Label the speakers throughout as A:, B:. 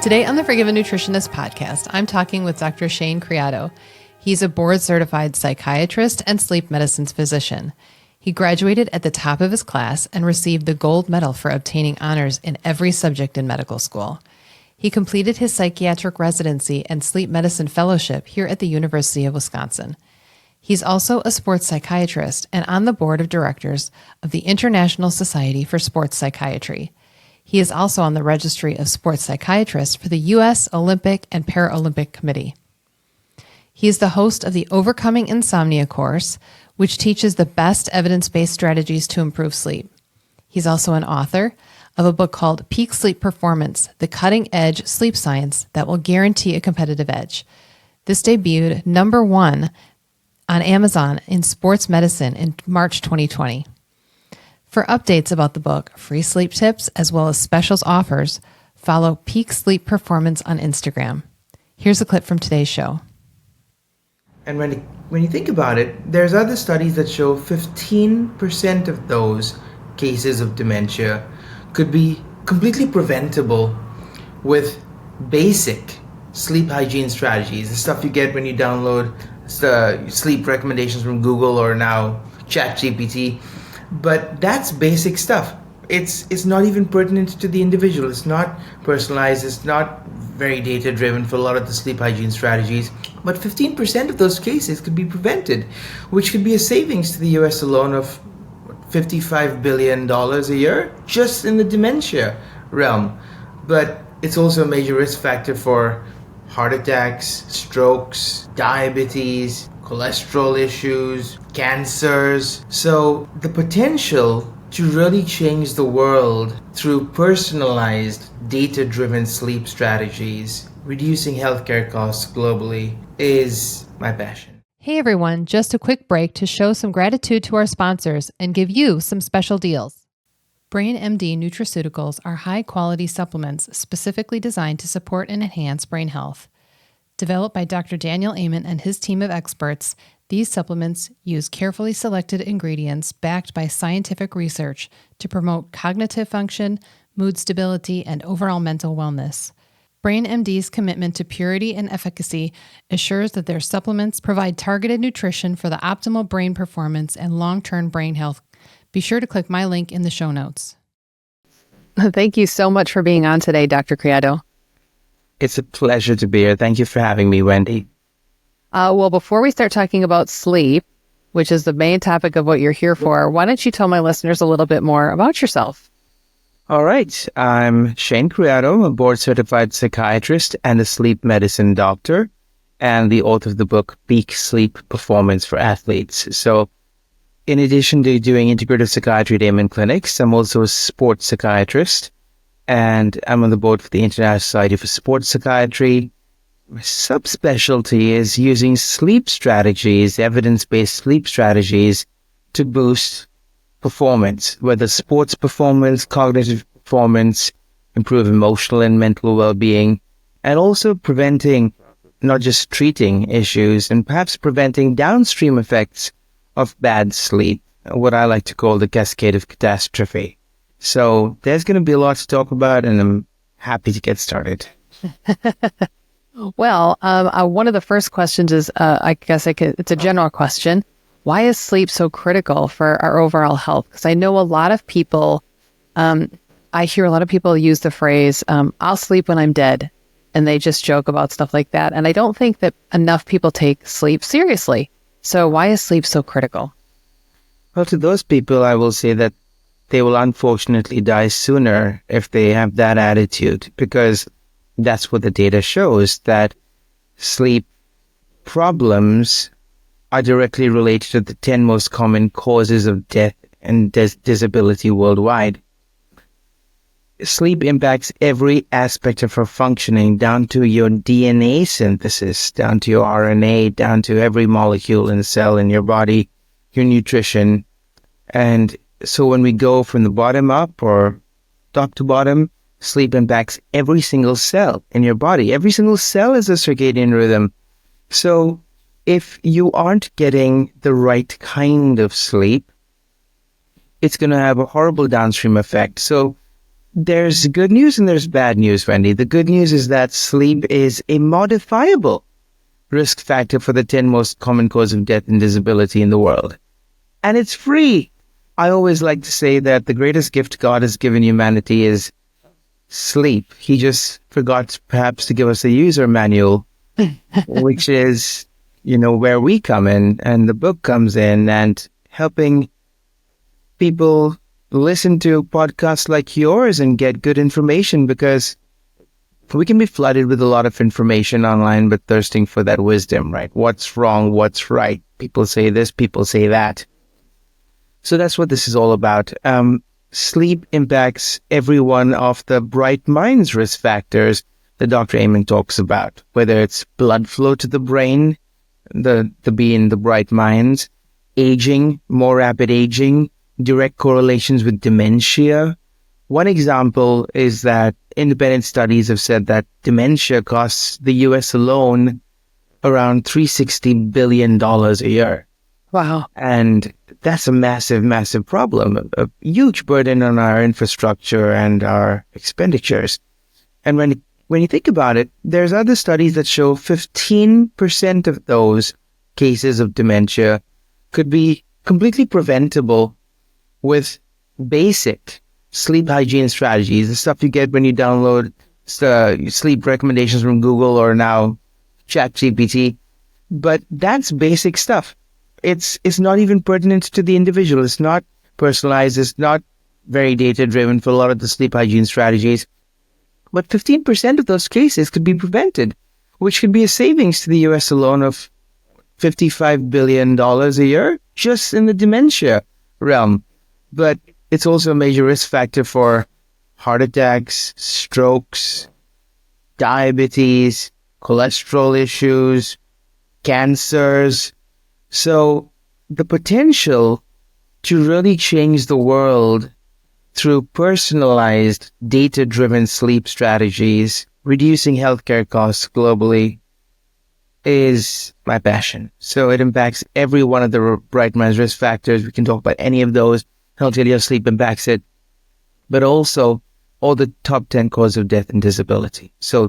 A: Today on the Forgiven Nutritionist Podcast, I'm talking with Dr. Shane Creado. He's a board-certified psychiatrist and sleep medicine physician. He graduated at the top of his class and received the gold medal for obtaining honors in every subject in medical school. He completed his psychiatric residency and sleep medicine fellowship here at the University of Wisconsin. He's also a sports psychiatrist and on the board of directors of the International Society for Sports Psychiatry. He is also on the Registry of Sports Psychiatrists for the U.S. Olympic and Paralympic Committee. He is the host of the Overcoming Insomnia course, which teaches the best evidence-based strategies to improve sleep. He's also an author of a book called Peak Sleep Performance, the cutting-edge sleep science that will guarantee a competitive edge. This debuted #1 on Amazon in sports medicine in March 2020. For updates about the book, free sleep tips, as well as specials offers, follow Peak Sleep Performance on Instagram. Here's a clip from today's show.
B: And when you think about it, there's other studies that show 15% of those cases of dementia could be completely preventable with basic sleep hygiene strategies, the stuff you get when you download the sleep recommendations from Google or now ChatGPT. But that's basic stuff. It's not even pertinent to the individual. It's not personalized. It's not very data-driven for a lot of the sleep hygiene strategies. But 15% of those cases could be prevented, which could be a savings to the US alone of $55 billion a year just in the dementia realm. But it's also a major risk factor for heart attacks, strokes, diabetes, cholesterol issues, cancers. So the potential to really change the world through personalized, data-driven sleep strategies, reducing healthcare costs globally, is my passion.
A: Hey everyone, just a quick break to show some gratitude to our sponsors and give you some special deals. BrainMD nutraceuticals are high-quality supplements specifically designed to support and enhance brain health. Developed by Dr. Daniel Amen and his team of experts, these supplements use carefully selected ingredients backed by scientific research to promote cognitive function, mood stability, and overall mental wellness. BrainMD's commitment to purity and efficacy assures that their supplements provide targeted nutrition for the optimal brain performance and long-term brain health. Be sure to click my link in the show notes. Thank you so much for being on today, Dr. Creado.
B: It's a pleasure to be here. Thank you for having me, Wendy.
A: Well, before we start talking about sleep, which is the main topic of what you're here for, why don't you tell my listeners a little bit more about yourself?
B: All right. I'm Shane Creado, a board-certified psychiatrist and a sleep medicine doctor, and the author of the book Peak Sleep Performance for Athletes. So in addition to doing integrative psychiatry at Amen Clinics, I'm also a sports psychiatrist, and I'm on the board for the International Society for Sports Psychiatry. My subspecialty is using sleep strategies, evidence-based sleep strategies, to boost performance, whether sports performance, cognitive performance, improve emotional and mental well-being, and also preventing, not just treating issues, and perhaps preventing downstream effects of bad sleep, what I like to call the cascade of catastrophe. So there's going to be a lot to talk about, and I'm happy to get started.
A: Well, one of the first questions is, it's a general question. Why is sleep so critical for our overall health? Because I know a lot of people, I hear a lot of people use the phrase, I'll sleep when I'm dead. And they just joke about stuff like that. And I don't think that enough people take sleep seriously. So why is sleep so critical?
B: Well, to those people, I will say that they will unfortunately die sooner if they have that attitude, because that's what the data shows, that sleep problems are directly related to the 10 most common causes of death and disability worldwide. Sleep impacts every aspect of our functioning, down to your DNA synthesis, down to your RNA, down to every molecule and cell in your body, your nutrition. And so when we go from the bottom up or top to bottom, sleep impacts every single cell in your body. Every single cell is a circadian rhythm. So if you aren't getting the right kind of sleep, it's going to have a horrible downstream effect. So
C: there's good news and there's bad news, Wendy. The good news is that sleep is a modifiable risk factor for the 10 most common cause of death and disability in the world. And it's free. I always like to say that the greatest gift God has given humanity is sleep. He just forgot perhaps to give us a user manual, which is, where we come in and the book comes in, and helping people listen to podcasts like yours and get good information, because we can be flooded with a lot of information online, but thirsting for that wisdom, right? What's wrong? What's right? People say this, people say that. So that's what this is all about. Sleep impacts every one of the bright minds risk factors that Dr. Amen talks about, whether it's blood flow to the brain, the B in the bright minds, aging, more rapid aging, direct correlations with dementia. One example is that independent studies have said that dementia costs the US alone around $360 billion a year.
A: Wow.
C: And that's a massive, massive problem, a huge burden on our infrastructure and our expenditures. And when you think about it, there's other studies that show 15% of those cases of dementia could be completely preventable with basic sleep hygiene strategies, the stuff you get when you download sleep recommendations from Google or now ChatGPT. But that's basic stuff. It's not even pertinent to the individual. It's not personalized. It's not very data-driven for a lot of the sleep hygiene strategies. But 15% of those cases could be prevented, which could be a savings to the US alone of $55 billion a year just in the dementia realm. But it's also a major risk factor for heart attacks, strokes, diabetes, cholesterol issues, cancers. So the potential to really change the world through personalized, data-driven sleep strategies, reducing healthcare costs globally, is my passion. So it impacts every one of the bright minds risk factors. We can talk about any of those. Health of sleep impacts it, but also all the top 10 causes of death and disability. So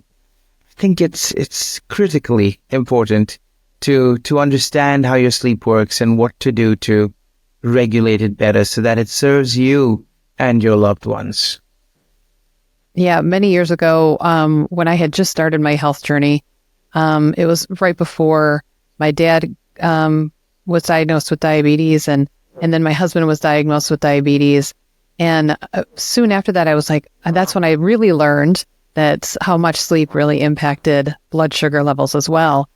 C: I think it's critically important to understand how your sleep works and what to do to regulate it better so that it serves you and your loved ones.
A: Yeah, many years ago, when I had just started my health journey, it was right before my dad was diagnosed with diabetes, and then my husband was diagnosed with diabetes. And soon after that, I was like, that's when I really learned that how much sleep really impacted blood sugar levels as well.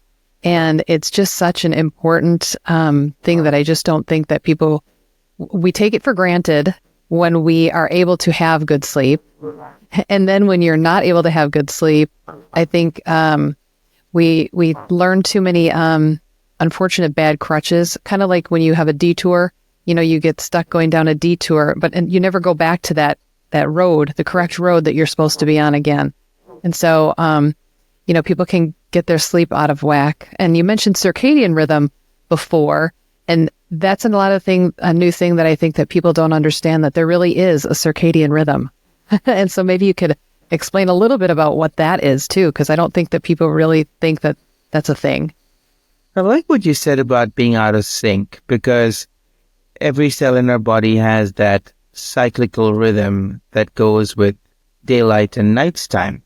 A: And it's just such an important thing that I just don't think that we take it for granted when we are able to have good sleep. And then when you're not able to have good sleep, I think we learn too many unfortunate bad crutches, kind of like when you have a detour, you get stuck going down a detour, and you never go back to that road, the correct road that you're supposed to be on again. And so, people can get their sleep out of whack. And you mentioned circadian rhythm before, and that's a new thing that I think that people don't understand, that there really is a circadian rhythm. And so maybe you could explain a little bit about what that is too, because I don't think that people really think that that's a thing.
C: I like what you said about being out of sync, because every cell in our body has that cyclical rhythm that goes with daylight and nighttime.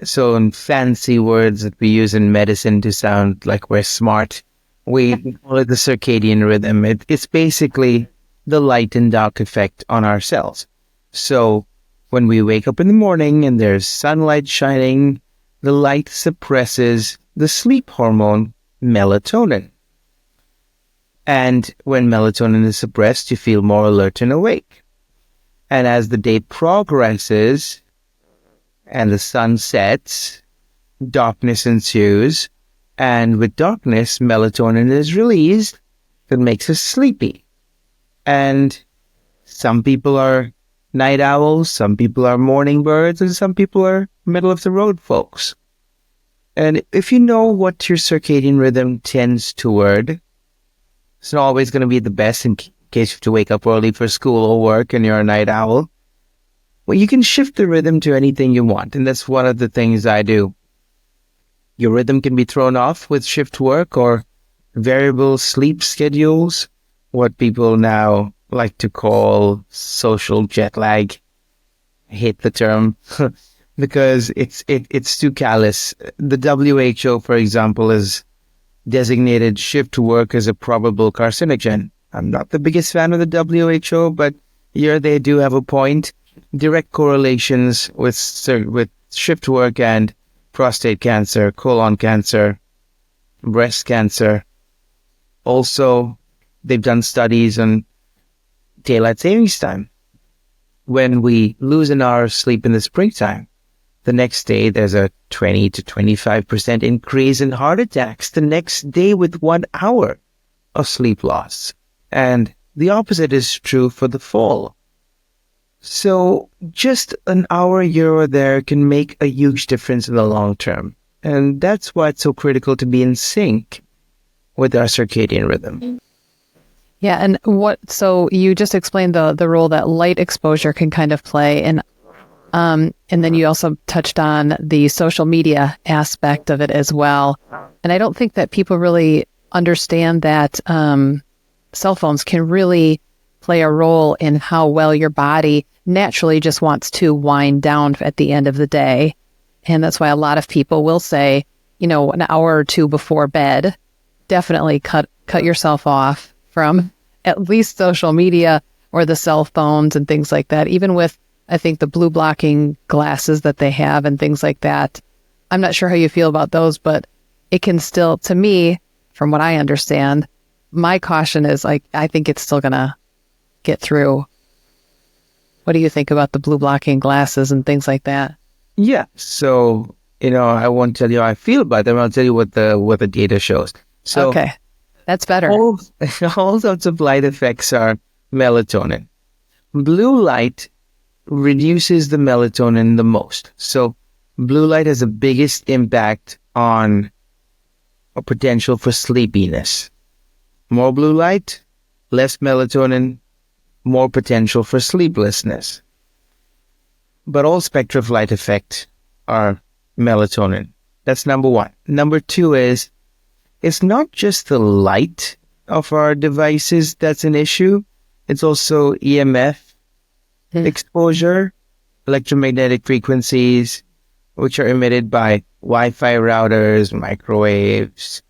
C: So in fancy words that we use in medicine to sound like we're smart, we call it the circadian rhythm. It's basically the light and dark effect on our cells. So when we wake up in the morning and there's sunlight shining, the light suppresses the sleep hormone melatonin. And when melatonin is suppressed, you feel more alert and awake. And as the day progresses and the sun sets, darkness ensues. And with darkness, melatonin is released that makes us sleepy. And some people are night owls, some people are morning birds, and some people are middle of the road folks. And if you know what your circadian rhythm tends toward, it's not always going to be the best in case you have to wake up early for school or work and you're a night owl. Well, you can shift the rhythm to anything you want, and that's one of the things I do. Your rhythm can be thrown off with shift work or variable sleep schedules, what people now like to call social jet lag. I hate the term because it's too callous. The WHO, for example, has designated shift work as a probable carcinogen. I'm not the biggest fan of the WHO, but here they do have a point. Direct correlations with shift work and prostate cancer, colon cancer, breast cancer. Also, they've done studies on daylight savings time. When we lose an hour of sleep in the springtime, the next day there's a 20 to 25% increase in heart attacks the next day with 1 hour of sleep loss. And the opposite is true for the fall. So just an hour here or there can make a huge difference in the long term. And that's why it's so critical to be in sync with our circadian rhythm.
A: Yeah, and so you just explained the role that light exposure can kind of play, and then you also touched on the social media aspect of it as well. And I don't think that people really understand that cell phones can really play a role in how well your body naturally just wants to wind down at the end of the day. And that's why a lot of people will say, an hour or two before bed, definitely cut yourself off from at least social media or the cell phones and things like that. Even with, I think, the blue blocking glasses that they have and things like that. I'm not sure how you feel about those, but it can still, to me, from what I understand, my caution is I think it's still going to get through. What do you think about the blue blocking glasses and things like that?
C: Yeah. So, I won't tell you how I feel about them. I'll tell you what the data shows. So,
A: okay. That's better.
C: All sorts of light effects are melatonin. Blue light reduces the melatonin the most. So blue light has the biggest impact on a potential for sleepiness. More blue light, less melatonin, more potential for sleeplessness. But all spectra of light effect are melatonin. That's number one. Number two is, it's not just the light of our devices that's an issue. It's also EMF exposure, electromagnetic frequencies, which are emitted by Wi-Fi routers, microwaves,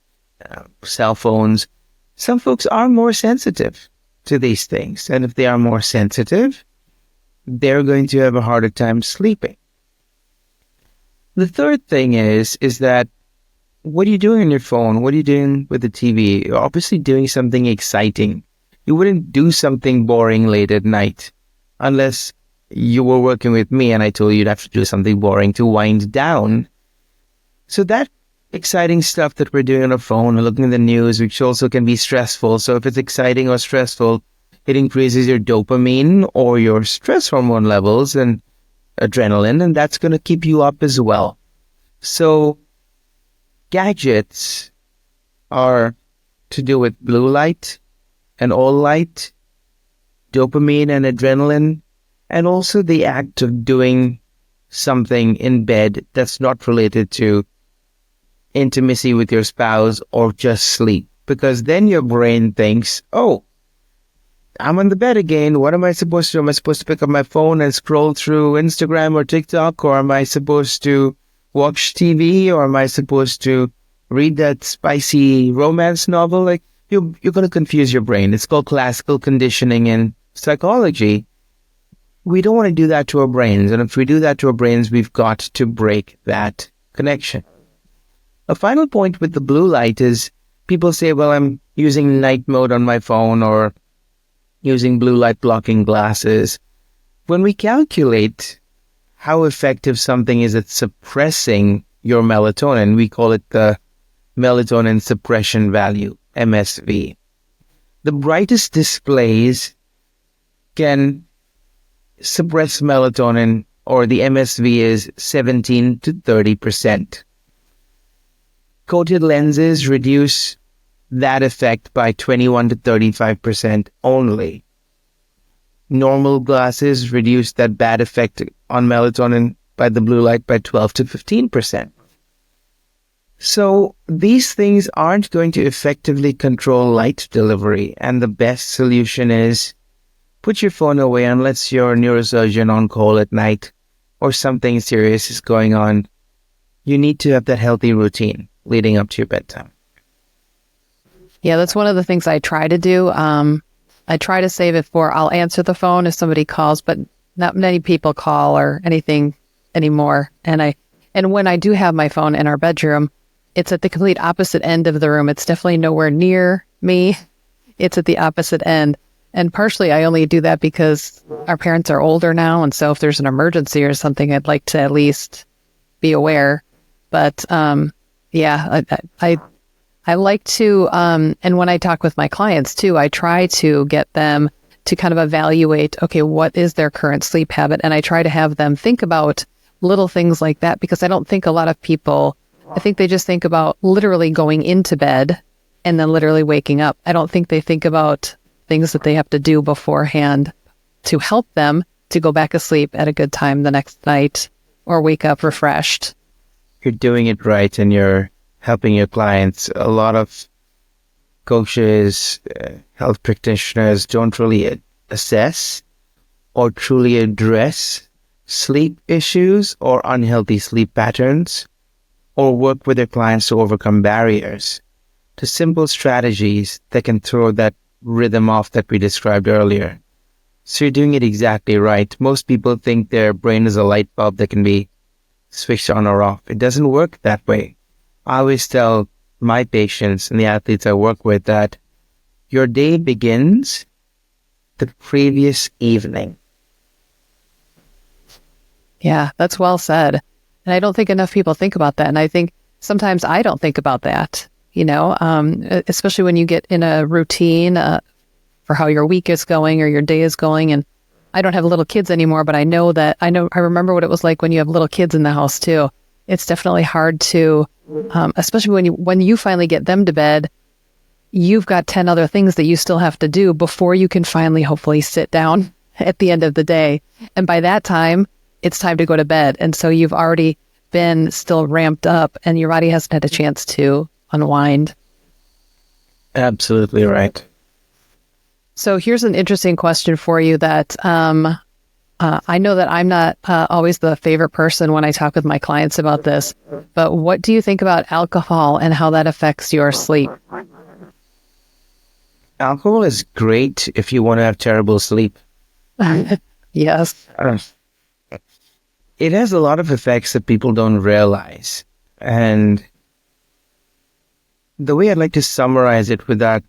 C: cell phones. Some folks are more sensitive to these things. And if they are more sensitive, they're going to have a harder time sleeping. The third thing is that what are you doing on your phone? What are you doing with the TV? You're obviously doing something exciting. You wouldn't do something boring late at night unless you were working with me and I told you you'd have to do something boring to wind down. So that exciting stuff that we're doing on our phone or looking at the news, which also can be stressful. So if it's exciting or stressful, it increases your dopamine or your stress hormone levels and adrenaline, and that's going to keep you up as well. So gadgets are to do with blue light and all light, dopamine and adrenaline, and also the act of doing something in bed that's not related to intimacy with your spouse or just sleep. Because then your brain thinks, oh, I'm on the bed again. What am I supposed to do? Am I supposed to pick up my phone and scroll through Instagram or TikTok? Or am I supposed to watch TV? Or am I supposed to read that spicy romance novel? Like, you're going to confuse your brain. It's called classical conditioning in psychology. We don't want to do that to our brains. And if we do that to our brains, we've got to break that connection. A final point with the blue light is people say, well, I'm using night mode on my phone or using blue light blocking glasses. When we calculate how effective something is at suppressing your melatonin, we call it the melatonin suppression value, MSV. The brightest displays can suppress melatonin, or the MSV is 17 to 30%. Coated lenses reduce that effect by 21 to 35% only. Normal glasses reduce that bad effect on melatonin by the blue light by 12 to 15%. So these things aren't going to effectively control light delivery, and the best solution is put your phone away unless you're a neurosurgeon on call at night or something serious is going on. You need to have that healthy routine leading up to your bedtime.
D: Yeah, that's one of the things I try to do. I try to save it for I'll answer the phone if somebody calls, but not many people call or anything anymore. And when I do have my phone in our bedroom, it's at the complete opposite end of the room. It's definitely nowhere near me. It's at the opposite end. And partially I only do that because our parents are older now. And so if there's an emergency or something, I'd like to at least be aware. But yeah, I like to, and when I talk with my clients too, I try to get them to kind of evaluate, okay, what is their current sleep habit? And I try to have them think about little things like that, because I don't think a lot of people, I think they just think about literally going into bed and then literally waking up. I don't think they think about things that they have to do beforehand to help them to go back asleep at a good time the next night or wake up refreshed.
C: You're doing it right and you're helping your clients. A lot of coaches, health practitioners don't really assess or truly address sleep issues or unhealthy sleep patterns, or work with their clients to overcome barriers to simple strategies that can throw that rhythm off that we described earlier. So you're doing it exactly right. Most people think their brain is a light bulb that can be switched on or off. It doesn't work that way. I always tell my patients and the athletes I work with that your day begins the previous evening.
D: Yeah, that's well said. And I don't think enough people think about that. And I think sometimes I don't think about that, especially when you get in a routine for how your week is going or your day is going. And I don't have little kids anymore, but I remember what it was like when you have little kids in the house too. It's definitely hard to, especially when you finally get them to bed, you've got 10 other things that you still have to do before you can finally hopefully sit down at the end of the day. And by that time, it's time to go to bed. And so you've already been still ramped up and your body hasn't had a chance to unwind.
C: Absolutely right.
D: So here's an interesting question for you that I know that I'm not always the favorite person when I talk with my clients about this, but what do you think about alcohol and how that affects your sleep?
C: Alcohol is great if you want to have terrible sleep.
D: Yes.
C: It has a lot of effects that people don't realize. And the way I'd like to summarize it without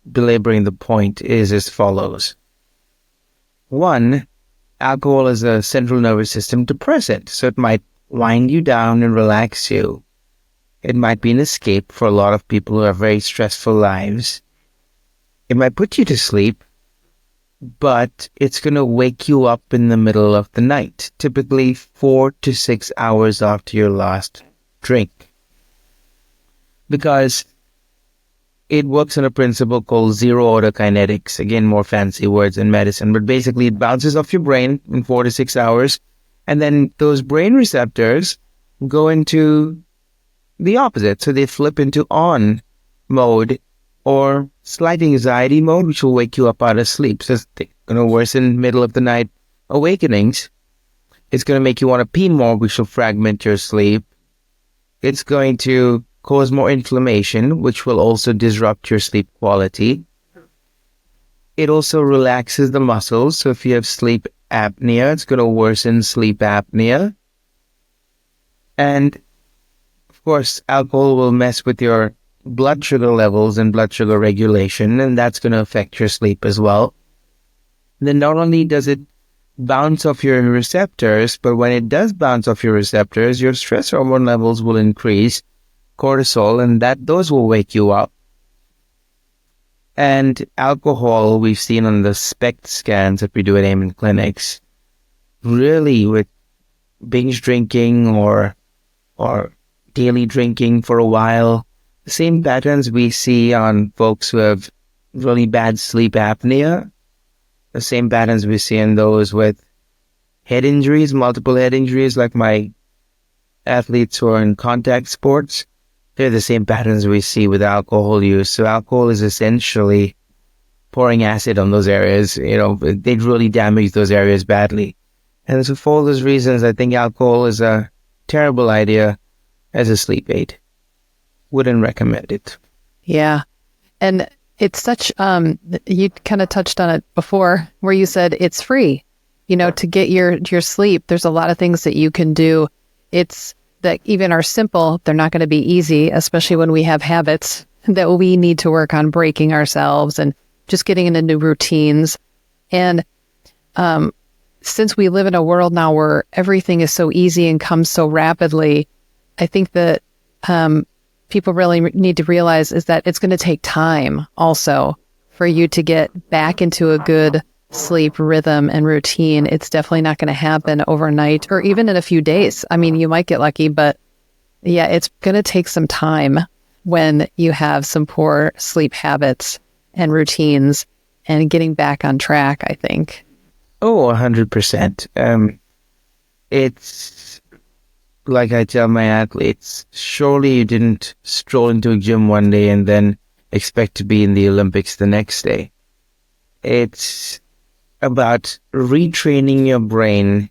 C: belaboring the point is as follows. One, alcohol is a central nervous system depressant, so it might wind you down and relax you. It might be an escape for a lot of people who have very stressful lives. It might put you to sleep, but it's going to wake you up in the middle of the night, typically 4 to 6 hours after your last drink. Because it works on a principle called zero-order kinetics. Again, more fancy words in medicine, but basically it bounces off your brain in 4 to 6 hours, and then those brain receptors go into the opposite. So they flip into on mode or slight anxiety mode, which will wake you up out of sleep. So it's going to worsen middle of the night awakenings. It's going to make you want to pee more, which will fragment your sleep. It's going to cause more inflammation, which will also disrupt your sleep quality. It also relaxes the muscles. So if you have sleep apnea, it's going to worsen sleep apnea. And of course, alcohol will mess with your blood sugar levels and blood sugar regulation, and that's going to affect your sleep as well. Then not only does it bounce off your receptors, but when it does bounce off your receptors, your stress hormone levels will increase, cortisol, and those will wake you up. And alcohol, we've seen on the SPECT scans that we do at Amen clinics, really with binge drinking or daily drinking for a while, the same patterns we see on folks who have really bad sleep apnea The same patterns we see in those with head injuries, multiple head injuries, like my athletes who are in contact sports. They're the same patterns we see with alcohol use. So alcohol is essentially pouring acid on those areas. They really damage those areas badly. And so for all those reasons, I think alcohol is a terrible idea as a sleep aid. Wouldn't recommend it.
D: Yeah. And it's such, you kind of touched on it before where you said it's free, to get your sleep. There's a lot of things that you can do. It's that even are simple. They're not going to be easy, especially when we have habits that we need to work on breaking ourselves and just getting into new routines. And, since we live in a world now where everything is so easy and comes so rapidly, I think that people really need to realize is that it's going to take time also for you to get back into a good sleep rhythm and routine. It's definitely not going to happen overnight or even in a few days. I mean, you might get lucky, but yeah, it's going to take some time when you have some poor sleep habits and routines and getting back on track, I think.
C: Oh, 100%. It's like I tell my athletes, surely you didn't stroll into a gym one day and then expect to be in the Olympics the next day. It's about retraining your brain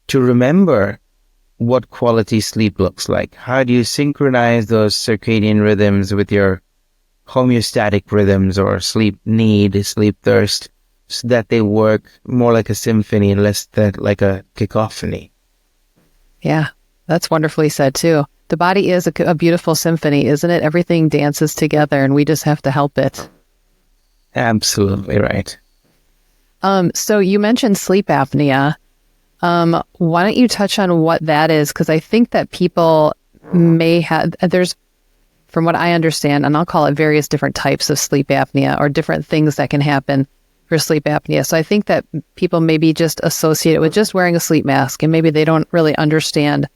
C: to remember what quality sleep looks like. How do you synchronize those circadian rhythms with your homeostatic rhythms or sleep need, sleep thirst, so that they work more like a symphony and less like a cacophony.
D: Yeah, that's wonderfully said too. The body is a beautiful symphony, isn't it? Everything dances together and we just have to help it.
C: Absolutely right.
D: So you mentioned sleep apnea. Why don't you touch on what that is? Because I think that people may have, there's, from what I understand, and I'll call it various different types of sleep apnea or different things that can happen for sleep apnea. So I think that people maybe just associate it with just wearing a sleep mask, and maybe they don't really understand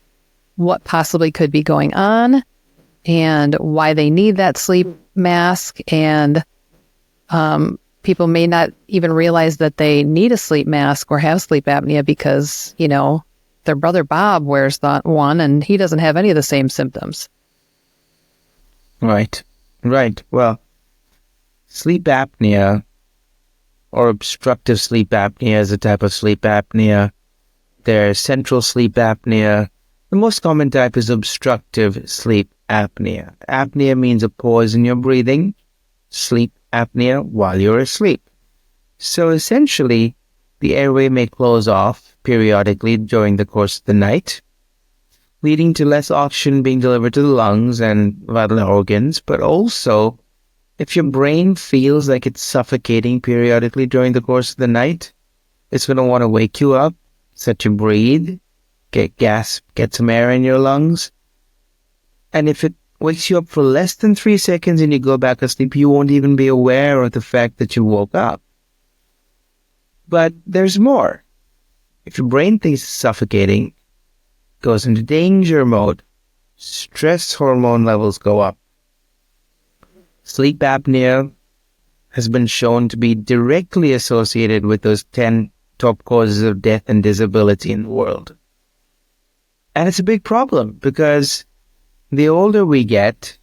D: what possibly could be going on and why they need that sleep mask. And people may not even realize that they need a sleep mask or have sleep apnea because, their brother Bob wears that one and he doesn't have any of the same symptoms.
C: Right. Well, sleep apnea or obstructive sleep apnea is a type of sleep apnea. There's central sleep apnea. The most common type is obstructive sleep apnea. Apnea means a pause in your breathing. Sleep apnea while you're asleep. So essentially, the airway may close off periodically during the course of the night, leading to less oxygen being delivered to the lungs and vital organs, but also if your brain feels like it's suffocating periodically during the course of the night, it's going to want to wake you up, set you breathe, get some air in your lungs. And if it wakes you up for less than 3 seconds and you go back asleep, you won't even be aware of the fact that you woke up. But there's more. If your brain thinks it's suffocating, goes into danger mode, stress hormone levels go up. Sleep apnea has been shown to be directly associated with those 10 top causes of death and disability in the world. And it's a big problem because the older we get,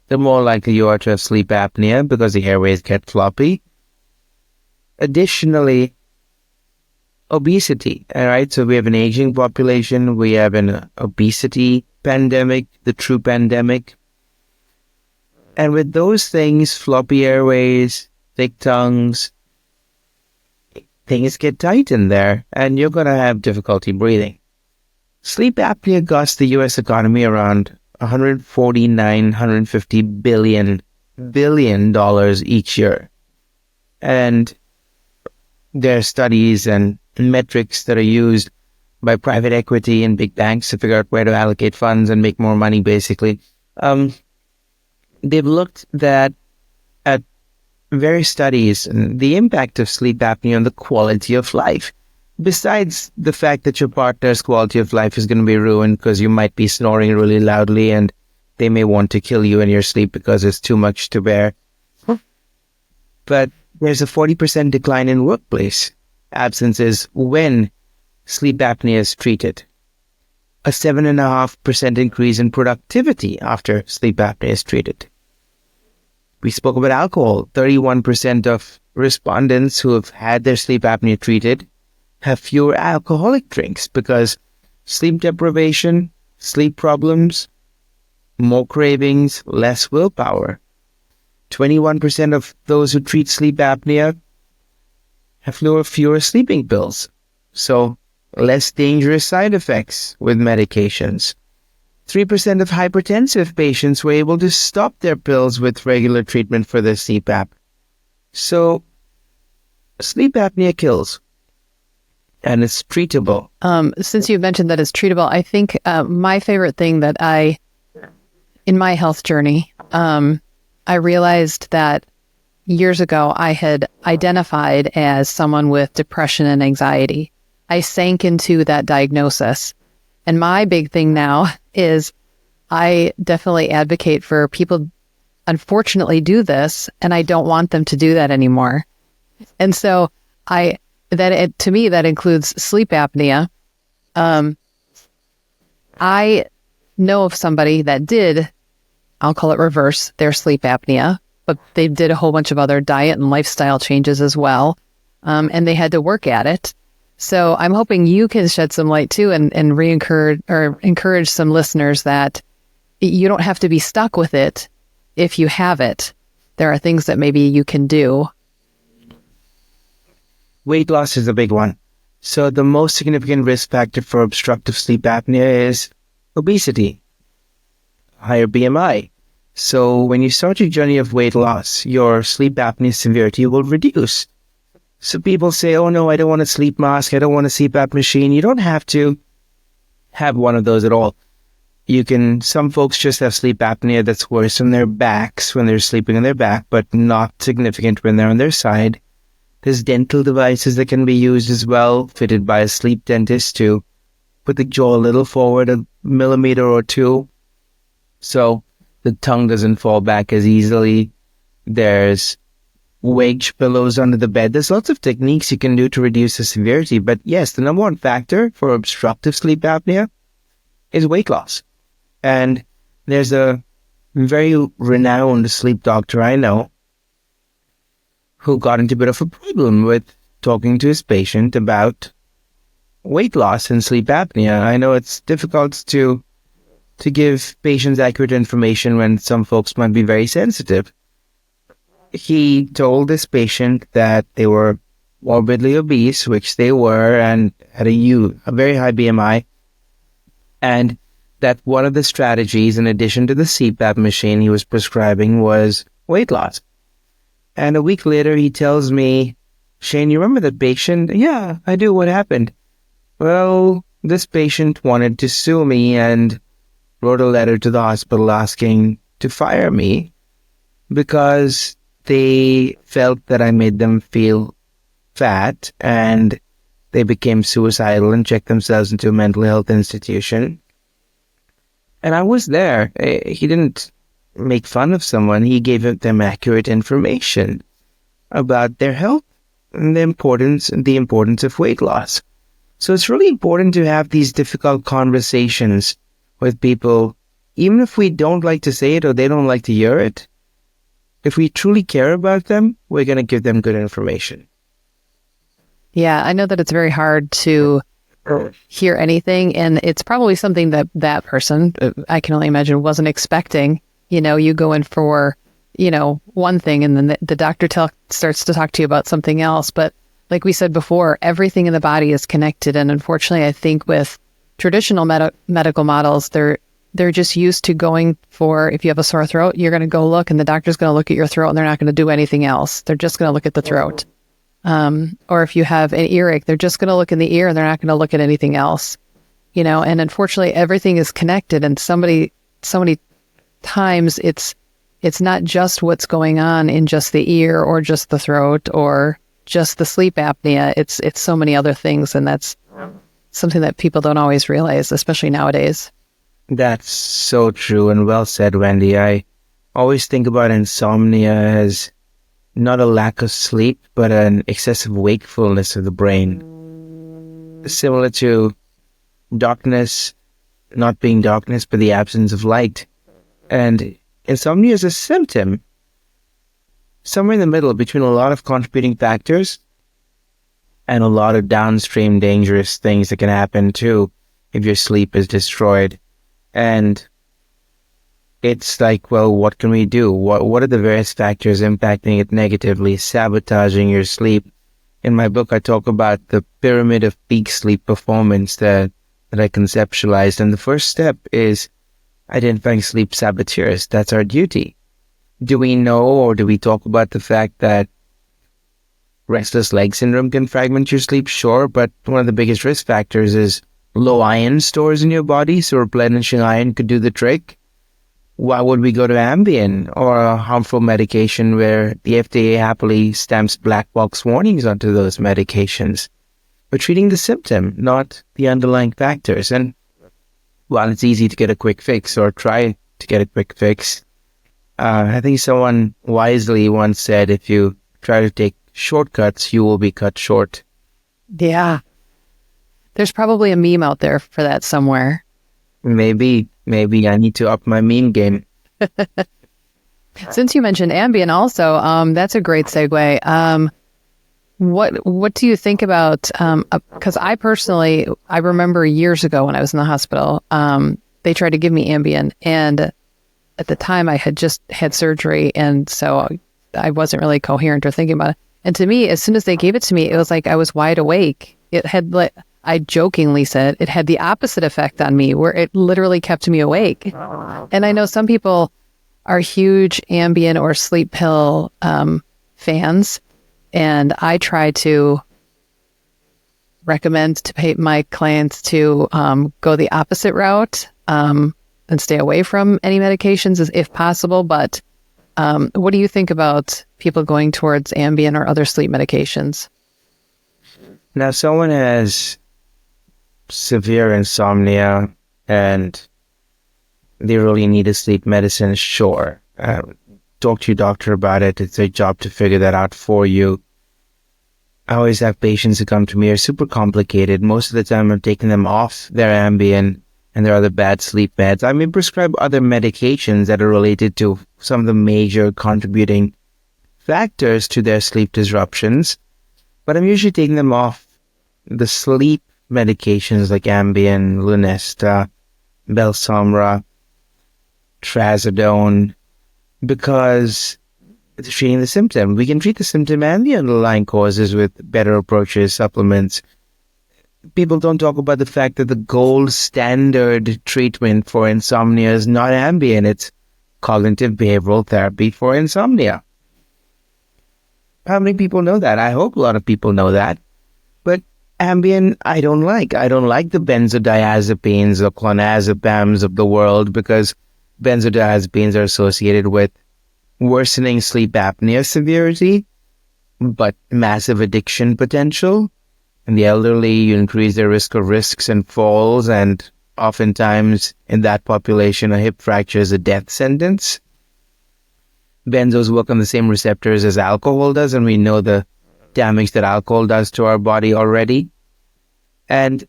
C: the more likely you are to have sleep apnea because the airways get floppy. Additionally, obesity, all right? So we have an aging population, we have an obesity pandemic, the true pandemic. And with those things, floppy airways, thick tongues, things get tight in there and you're going to have difficulty breathing. Sleep apnea costs the U.S. economy around $150 billion each year. And there are studies and metrics that are used by private equity and big banks to figure out where to allocate funds and make more money, basically. They've looked at various studies and the impact of sleep apnea on the quality of life. Besides the fact that your partner's quality of life is going to be ruined because you might be snoring really loudly and they may want to kill you in your sleep because it's too much to bear. But There's a 40% decline in workplace absences when sleep apnea is treated. A 7.5% increase in productivity after sleep apnea is treated. We spoke about alcohol. 31% of respondents who have had their sleep apnea treated have fewer alcoholic drinks because sleep deprivation, sleep problems, more cravings, less willpower. 21% of those who treat sleep apnea have fewer sleeping pills, so less dangerous side effects with medications. 3% of hypertensive patients were able to stop their pills with regular treatment for their CPAP. So, sleep apnea kills, and it's treatable.
D: Since you mentioned that it's treatable, I think my favorite thing that in my health journey, I realized that years ago I had identified as someone with depression and anxiety. I sank into that diagnosis. And my big thing now is I definitely advocate for people, unfortunately, do this, and I don't want them to do that anymore. And so to me, that includes sleep apnea. I know of somebody that did, I'll call it reverse, their sleep apnea, but they did a whole bunch of other diet and lifestyle changes as well. And they had to work at it. So I'm hoping you can shed some light too and encourage some listeners that you don't have to be stuck with it if you have it. There are things that maybe you can do.
C: Weight loss is a big one. So the most significant risk factor for obstructive sleep apnea is obesity, higher BMI. So when you start your journey of weight loss, your sleep apnea severity will reduce. So people say, oh no, I don't want a sleep mask, I don't want a CPAP machine. You don't have to have one of those at all. Some folks just have sleep apnea that's worse on their backs when they're sleeping on their back, but not significant when they're on their side. There's dental devices that can be used as well, fitted by a sleep dentist to put the jaw a little forward, a millimeter or two, so the tongue doesn't fall back as easily. There's wedge pillows under the bed. There's lots of techniques you can do to reduce the severity. But yes, the number one factor for obstructive sleep apnea is weight loss. And there's a very renowned sleep doctor I know who got into a bit of a problem with talking to his patient about weight loss and sleep apnea. I know it's difficult to give patients accurate information when some folks might be very sensitive. He told this patient that they were morbidly obese, which they were, and had a very high BMI, and that one of the strategies, in addition to the CPAP machine he was prescribing, was weight loss. And a week later, he tells me, Shane, you remember that patient? Yeah, I do. What happened? Well, this patient wanted to sue me and wrote a letter to the hospital asking to fire me because they felt that I made them feel fat and they became suicidal and checked themselves into a mental health institution. And I was there. He didn't make fun of someone. He gave them accurate information about their health and the importance of weight loss. So it's really important to have these difficult conversations with people, even if we don't like to say it or they don't like to hear it. If we truly care about them, we're going to give them good information.
D: Yeah, I know that it's very hard to hear anything, and it's probably something that person, I can only imagine, wasn't expecting. You go in for, one thing, and then the doctor starts to talk to you about something else. But like we said before, everything in the body is connected. And unfortunately, I think with traditional medical models, they're just used to going for, if you have a sore throat, you're going to go look, and the doctor's going to look at your throat, and they're not going to do anything else. They're just going to look at the throat. Or if you have an earache, they're just going to look in the ear, and they're not going to look at anything else. And unfortunately, everything is connected. And so many times it's not just what's going on in just the ear or just the throat or just the sleep apnea. It's so many other things, and that's something that people don't always realize, especially nowadays.
C: That's so true and well said, Wendy. I always think about insomnia as not a lack of sleep, but an excessive wakefulness of the brain. Similar to darkness not being darkness, but the absence of light. And insomnia is a symptom, somewhere in the middle between a lot of contributing factors and a lot of downstream dangerous things that can happen too if your sleep is destroyed. And it's like, well, what can we do? What are the various factors impacting it negatively, sabotaging your sleep? In my book, I talk about the pyramid of peak sleep performance that I conceptualized. And the first step is identifying sleep saboteurs. That's our duty. Do we know, or do we talk about the fact that restless leg syndrome can fragment your sleep? Sure, but one of the biggest risk factors is low iron stores in your body, so replenishing iron could do the trick. Why would we go to Ambien or a harmful medication where the FDA happily stamps black box warnings onto those medications? We're treating the symptom, not the underlying factors. And while it's easy to get a quick fix or try to get a quick fix, I think someone wisely once said, if you try to take shortcuts, you will be cut short.
D: Yeah. There's probably a meme out there for that somewhere.
C: Maybe I need to up my meme game.
D: Since you mentioned Ambien also, that's a great segue. What do you think about, because I remember years ago when I was in the hospital, they tried to give me Ambien, and at the time I had just had surgery, and so I wasn't really coherent or thinking about it. And to me, as soon as they gave it to me, it was like I was wide awake. It had, like, I jokingly said, it had the opposite effect on me, where it literally kept me awake. And I know some people are huge Ambien or sleep pill fans, and I try to recommend to my clients to go the opposite route and stay away from any medications if possible. But what do you think about people going towards Ambien or other sleep medications?
C: Now, someone has severe insomnia and they really need a sleep medicine, sure. Talk to your doctor about it. It's their job to figure that out for you. I always have patients who come to me are super complicated. Most of the time I'm taking them off their Ambien and their other bad sleep meds. I may prescribe other medications that are related to some of the major contributing factors to their sleep disruptions, but I'm usually taking them off the sleep medications like Ambien, Lunesta, Belsomra, Trazodone, because it's treating the symptom. We can treat the symptom and the underlying causes with better approaches, supplements. People don't talk about the fact that the gold standard treatment for insomnia is not Ambien, it's cognitive behavioral therapy for insomnia. How many people know that? I hope a lot of people know that. But Ambien, I don't like. I don't like the benzodiazepines or clonazepams of the world, because benzodiazepines are associated with worsening sleep apnea severity, but massive addiction potential. In the elderly, you increase their risk of risks and falls, and oftentimes in that population, a hip fracture is a death sentence. Benzos work on the same receptors as alcohol does, and we know the damage that alcohol does to our body already. And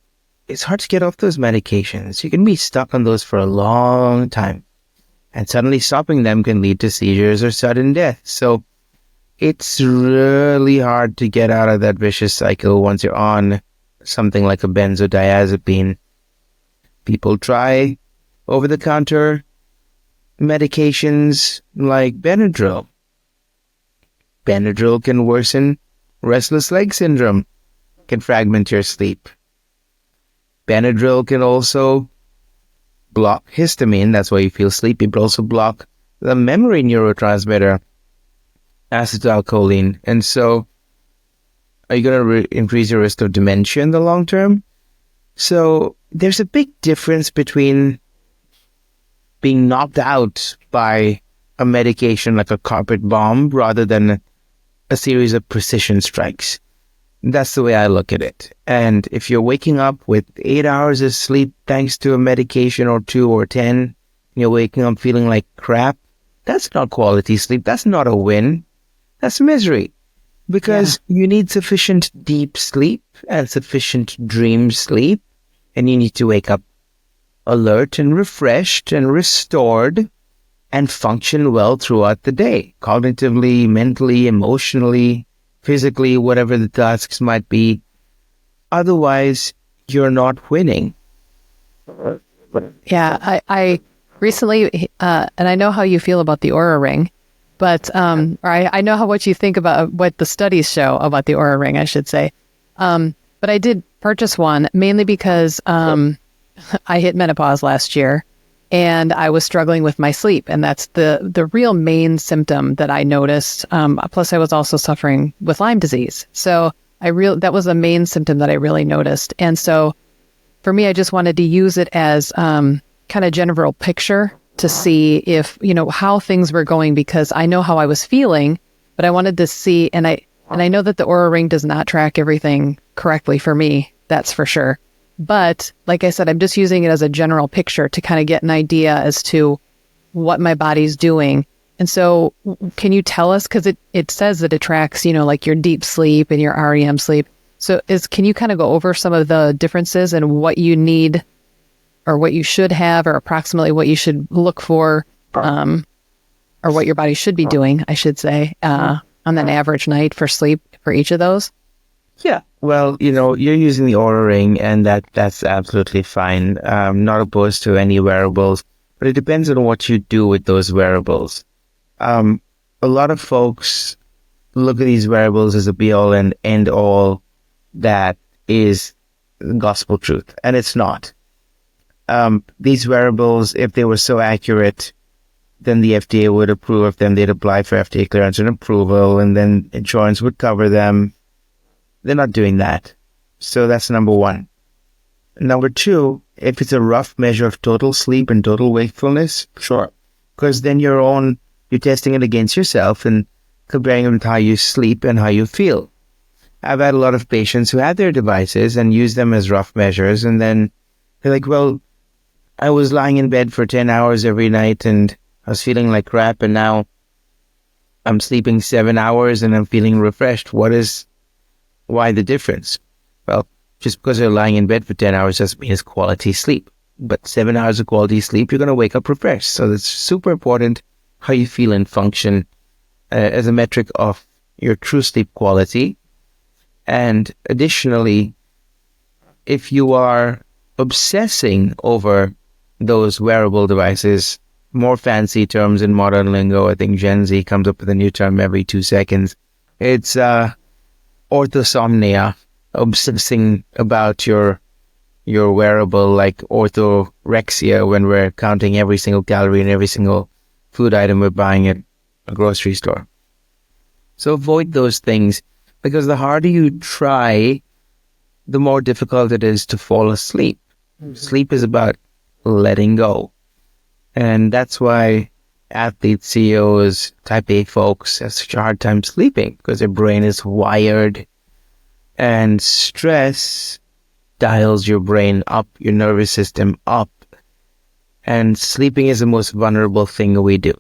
C: it's hard to get off those medications. You can be stuck on those for a long time, and suddenly stopping them can lead to seizures or sudden death. So it's really hard to get out of that vicious cycle once you're on something like a benzodiazepine. People try over-the-counter medications like Benadryl. Benadryl can worsen restless leg syndrome, can fragment your sleep. Benadryl can also block histamine, that's why you feel sleepy, but also block the memory neurotransmitter, acetylcholine. And so, are you going to increase your risk of dementia in the long term? So, there's a big difference between being knocked out by a medication like a carpet bomb rather than a series of precision strikes. That's the way I look at it. And if you're waking up with 8 hours of sleep thanks to a medication or 2 or 10, and you're waking up feeling like crap, that's not quality sleep. That's not a win. That's misery. Because you need sufficient deep sleep and sufficient dream sleep, and you need to wake up alert and refreshed and restored and function well throughout the day, cognitively, mentally, emotionally, physically, whatever the tasks might be. Otherwise, you're not winning.
D: Yeah, I recently, and I know how you feel about the Aura Ring, but or I know what you think about what the studies show about the Aura Ring, I should say. But I did purchase one mainly because I hit menopause last year, and I was struggling with my sleep, and that's the real main symptom that I noticed. Plus, I was also suffering with Lyme disease, so that was the main symptom that I really noticed, and so for me, I just wanted to use it as kind of general picture to see if, how things were going, because I know how I was feeling, but I wanted to see, and I know that the Aura Ring does not track everything correctly for me, that's for sure. But like I said, I'm just using it as a general picture to kind of get an idea as to what my body's doing. And so can you tell us, because it says that it tracks, like your deep sleep and your REM sleep. So can you kind of go over some of the differences and what you need or what you should have, or approximately what you should look for, or what your body should be doing, I should say, on an average night for sleep for each of those?
C: Yeah. Well, you're using the Aura Ring, and that's absolutely fine. Not opposed to any wearables, but it depends on what you do with those wearables. A lot of folks look at these wearables as a be-all and end-all that is gospel truth, and it's not. These wearables, if they were so accurate, then the FDA would approve of them. They'd apply for FDA clearance and approval, and then insurance would cover them. They're not doing that. So that's number one. Number two, if it's a rough measure of total sleep and total wakefulness, sure. Because then you're testing it against yourself and comparing it with how you sleep and how you feel. I've had a lot of patients who had their devices and use them as rough measures, and then they're like, well, I was lying in bed for 10 hours every night and I was feeling like crap, and now I'm sleeping 7 hours and I'm feeling refreshed. Why the difference? Well, just because you're lying in bed for 10 hours doesn't mean it's quality sleep. But 7 hours of quality sleep, you're going to wake up refreshed. So it's super important how you feel and function as a metric of your true sleep quality. And additionally, if you are obsessing over those wearable devices, more fancy terms in modern lingo, I think Gen Z comes up with a new term every 2 seconds. It's orthosomnia, obsessing about your wearable, like orthorexia, when we're counting every single calorie and every single food item we're buying at a grocery store. So avoid those things, because the harder you try, the more difficult it is to fall asleep. Mm-hmm. Sleep is about letting go. And that's why athletes, CEOs, type A folks have such a hard time sleeping, because their brain is wired, and stress dials your brain up, your nervous system up. And sleeping is the most vulnerable thing we do.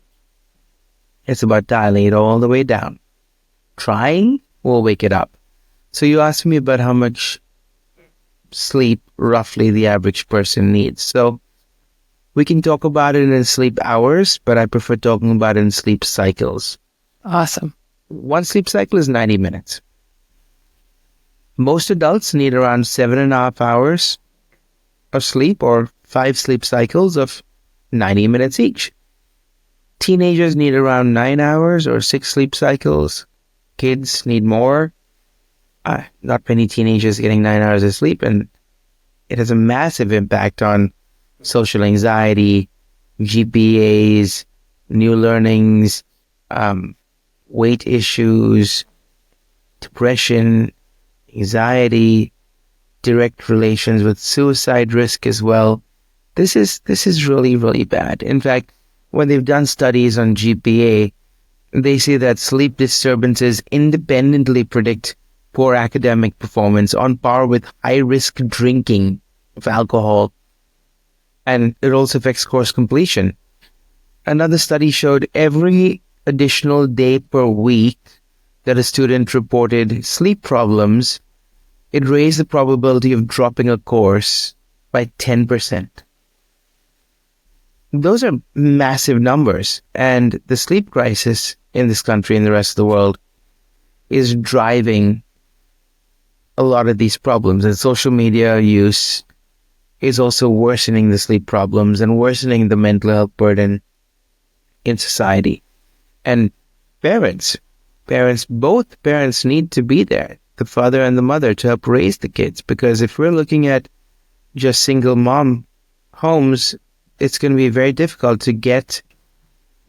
C: It's about dialing it all the way down. Trying will wake it up. So you asked me about how much sleep roughly the average person needs. So we can talk about it in sleep hours, but I prefer talking about it in sleep cycles.
D: Awesome.
C: One sleep cycle is 90 minutes. Most adults need around 7.5 hours of sleep, or 5 sleep cycles of 90 minutes each. Teenagers need around 9 hours or 6 sleep cycles. Kids need more. Not many teenagers getting 9 hours of sleep, and it has a massive impact on social anxiety, GPAs, new learnings, weight issues, depression, anxiety, direct relations with suicide risk as well. This is really, really bad. In fact, when they've done studies on GPA, they say that sleep disturbances independently predict poor academic performance, on par with high-risk drinking of alcohol. And it also affects course completion. Another study showed every additional day per week that a student reported sleep problems, it raised the probability of dropping a course by 10%. Those are massive numbers, and the sleep crisis in this country and the rest of the world is driving a lot of these problems. And social media use is also worsening the sleep problems and worsening the mental health burden in society. And both parents need to be there, the father and the mother, to help raise the kids. Because if we're looking at just single mom homes, it's going to be very difficult to get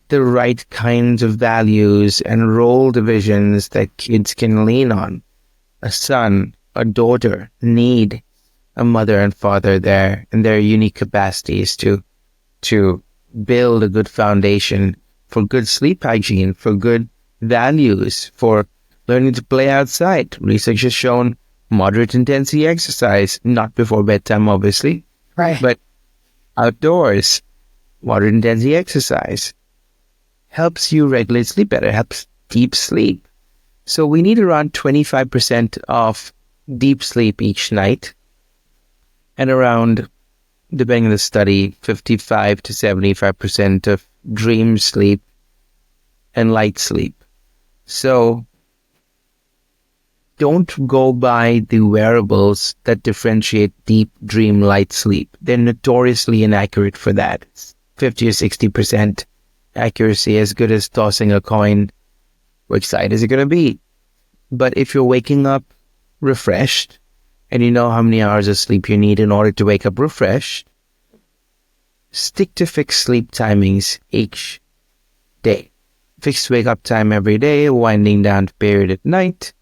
C: the right kinds of values and role divisions that kids can lean on. A son, a daughter need a mother and father there in their unique capacities to build a good foundation for good sleep hygiene, for good values, for learning to play outside. Research has shown moderate intensity exercise, not before bedtime, obviously,
D: Right.
C: but outdoors, moderate intensity exercise helps you regulate sleep better, helps deep sleep. So we need around 25% of deep sleep each night, and around, depending on the study, 55 to 75% of dream sleep and light sleep. So don't go by the wearables that differentiate deep dream light sleep. They're notoriously inaccurate for that. It's 50 or 60% accuracy, as good as tossing a coin. Which side is it going to be? But if you're waking up refreshed, and you know how many hours of sleep you need in order to wake up refreshed, stick to fixed sleep timings each day. Fixed wake up time every day, winding down period at night,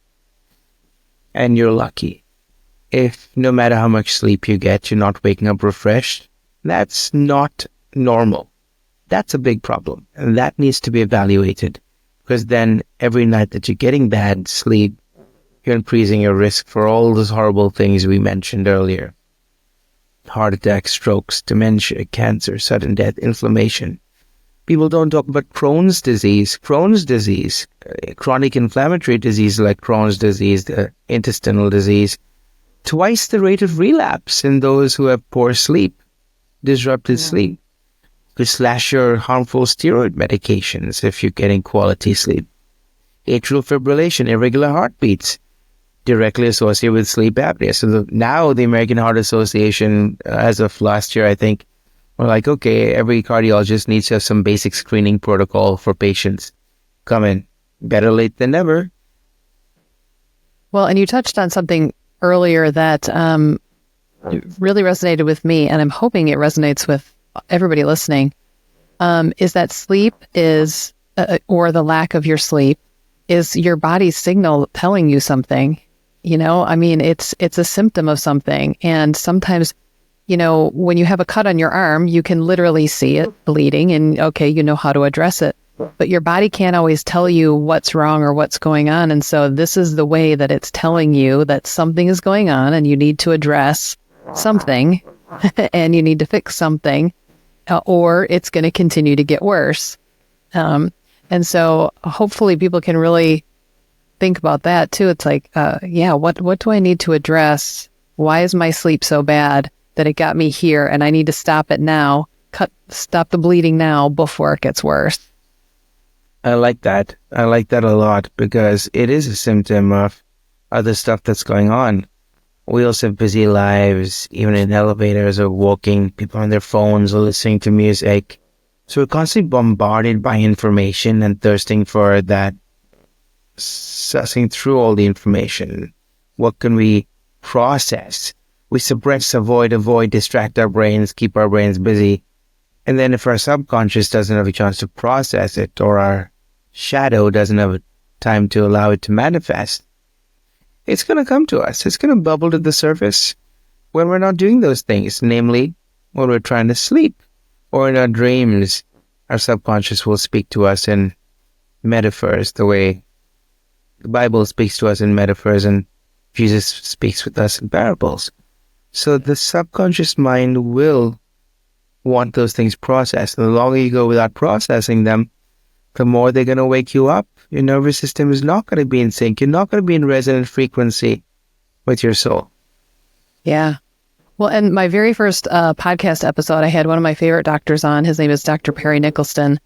C: and you're lucky. If no matter how much sleep you get, you're not waking up refreshed, that's not normal. That's a big problem, and that needs to be evaluated, because then every night that you're getting bad sleep, you're increasing your risk for all those horrible things we mentioned earlier. Heart attacks, strokes, dementia, cancer, sudden death, inflammation. People don't talk about Crohn's disease. Crohn's disease, chronic inflammatory disease like Crohn's disease, the intestinal disease, twice the rate of relapse in those who have poor sleep, disrupted sleep. You slash your harmful steroid medications if you're getting quality sleep. Atrial fibrillation, irregular heartbeats, directly associated with sleep apnea. So now the American Heart Association, as of last year, I think, we're like, okay, every cardiologist needs to have some basic screening protocol for patients. Come in. Better late than never.
D: Well, and you touched on something earlier that really resonated with me, and I'm hoping it resonates with everybody listening, is that sleep is, or the lack of your sleep, is your body's signal telling you something. You know, I mean, it's a symptom of something. And sometimes, you know, when you have a cut on your arm, you can literally see it bleeding and, okay, you know how to address it. But your body can't always tell you what's wrong or what's going on. And so this is the way that it's telling you that something is going on and you need to address something and you need to fix something, or it's going to continue to get worse. And so hopefully people can really think about that too. It's like, what do I need to address? Why is my sleep so bad that it got me here? And I need to stop it now, stop the bleeding now before it gets worse.
C: I like that. I like that a lot, because it is a symptom of other stuff that's going on. We also have busy lives, even in elevators or walking, people on their phones or listening to music. So we're constantly bombarded by information and thirsting for that, sussing through all the information. What can we process? We suppress, avoid, distract our brains, keep our brains busy. And then if our subconscious doesn't have a chance to process it, or our shadow doesn't have time to allow it to manifest, it's going to come to us. It's going to bubble to the surface when we're not doing those things, namely when we're trying to sleep. Or in our dreams, our subconscious will speak to us in metaphors, the way the Bible speaks to us in metaphors and Jesus speaks with us in parables. So the subconscious mind will want those things processed. And the longer you go without processing them, the more they're going to wake you up. Your nervous system is not going to be in sync. You're not going to be in resonant frequency with your soul.
D: Yeah. Well, and my very first podcast episode, I had one of my favorite doctors on. His name is Dr. Perry Nicholson,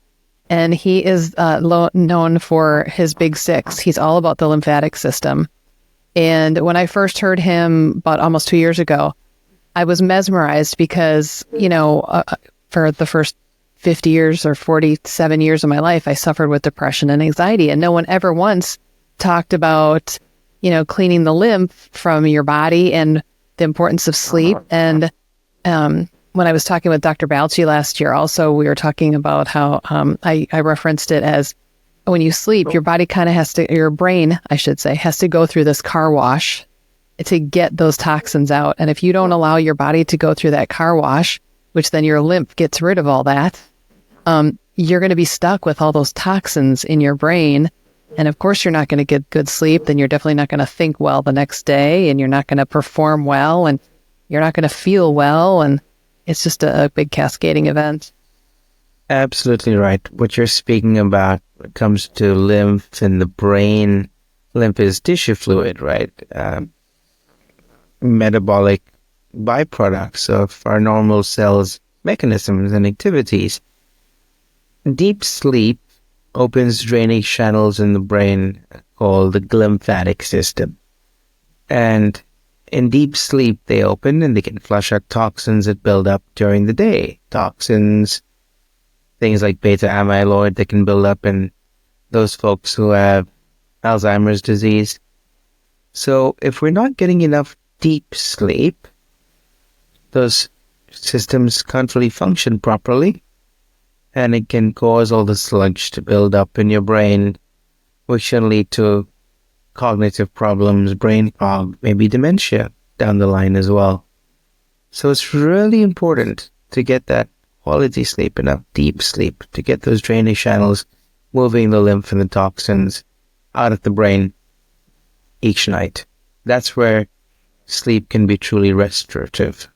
D: and he is known for his big six. He's all about the lymphatic system. And when I first heard him about almost 2 years ago, I was mesmerized because, for the first 50 years or 47 years of my life, I suffered with depression and anxiety. And no one ever once talked about, cleaning the lymph from your body and the importance of sleep. And when I was talking with Dr. Balchi last year, also, we were talking about how I referenced it as when you sleep, your body kind of your brain, I should say, has to go through this car wash to get those toxins out. And if you don't allow your body to go through that car wash, which then your lymph gets rid of all that, you're going to be stuck with all those toxins in your brain. And of course, you're not going to get good sleep. Then you're definitely not going to think well the next day, and you're not going to perform well, and you're not going to feel well. And it's just a big cascading event.
C: Absolutely right. What you're speaking about when it comes to lymph in the brain, lymph is tissue fluid, right? Metabolic byproducts of our normal cells, mechanisms, and activities. Deep sleep opens drainage channels in the brain called the glymphatic system. And in deep sleep, they open and they can flush out toxins that build up during the day. Toxins, things like beta amyloid that can build up in those folks who have Alzheimer's disease. So if we're not getting enough deep sleep, those systems can't really function properly, and it can cause all the sludge to build up in your brain, which can lead to cognitive problems, brain fog, maybe dementia down the line as well. So it's really important to get that quality sleep, enough deep sleep, to get those drainage channels moving the lymph and the toxins out of the brain each night. That's where sleep can be truly restorative.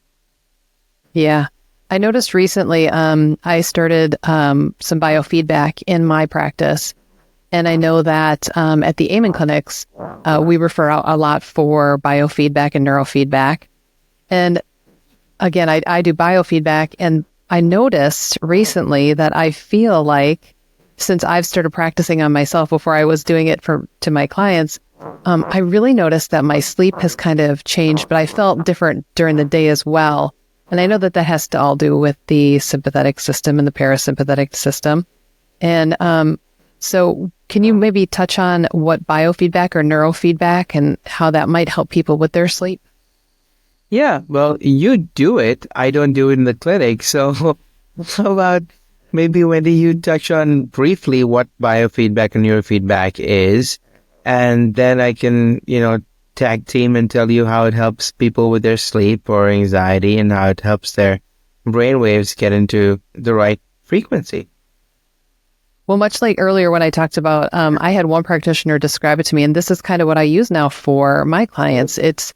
D: Yeah. I noticed recently I started some biofeedback in my practice. And I know that at the Amen clinics, we refer out a lot for biofeedback and neurofeedback. And again, I do biofeedback. And I noticed recently that I feel like since I've started practicing on myself before I was doing it to my clients, I really noticed that my sleep has kind of changed, but I felt different during the day as well. And I know that has to all do with the sympathetic system and the parasympathetic system. And so can you maybe touch on what biofeedback or neurofeedback and how that might help people with their sleep?
C: Yeah, well, you do it. I don't do it in the clinic. So how about maybe, Wendy, you touch on briefly what biofeedback and neurofeedback is, and then I can, tag team and tell you how it helps people with their sleep or anxiety and how it helps their brain waves get into the right frequency.
D: Well, much like earlier when I talked about, I had one practitioner describe it to me, and this is kind of what I use now for my clients. It's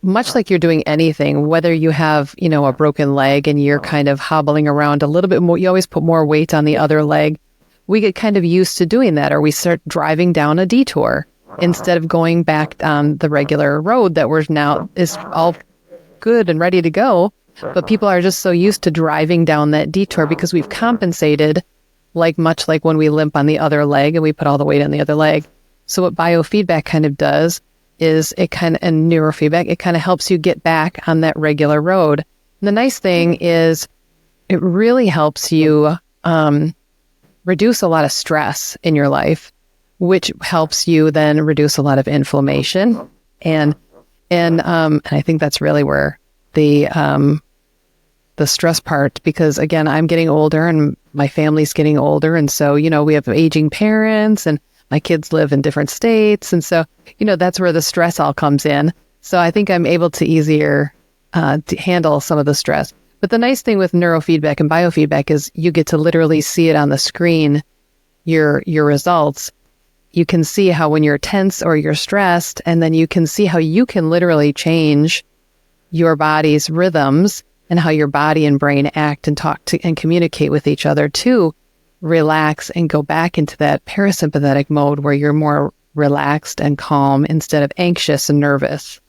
D: much like you're doing anything, whether you have, a broken leg and you're kind of hobbling around a little bit more, you always put more weight on the other leg. We get kind of used to doing that, or we start driving down a detour instead of going back on the regular road that is all good and ready to go. But people are just so used to driving down that detour because we've compensated, much like when we limp on the other leg and we put all the weight on the other leg. So what biofeedback kind of does is and neurofeedback, it kind of helps you get back on that regular road. And the nice thing is it really helps you reduce a lot of stress in your life, which helps you then reduce a lot of inflammation. And I think that's really where the stress part, because again, I'm getting older and my family's getting older. And so, we have aging parents and my kids live in different states. And so, that's where the stress all comes in. So I think I'm able to easier to handle some of the stress. But the nice thing with neurofeedback and biofeedback is you get to literally see it on the screen, your results. You can see how when you're tense or you're stressed, and then you can see how you can literally change your body's rhythms and how your body and brain act and talk to and communicate with each other to relax and go back into that parasympathetic mode where you're more relaxed and calm instead of anxious and nervous.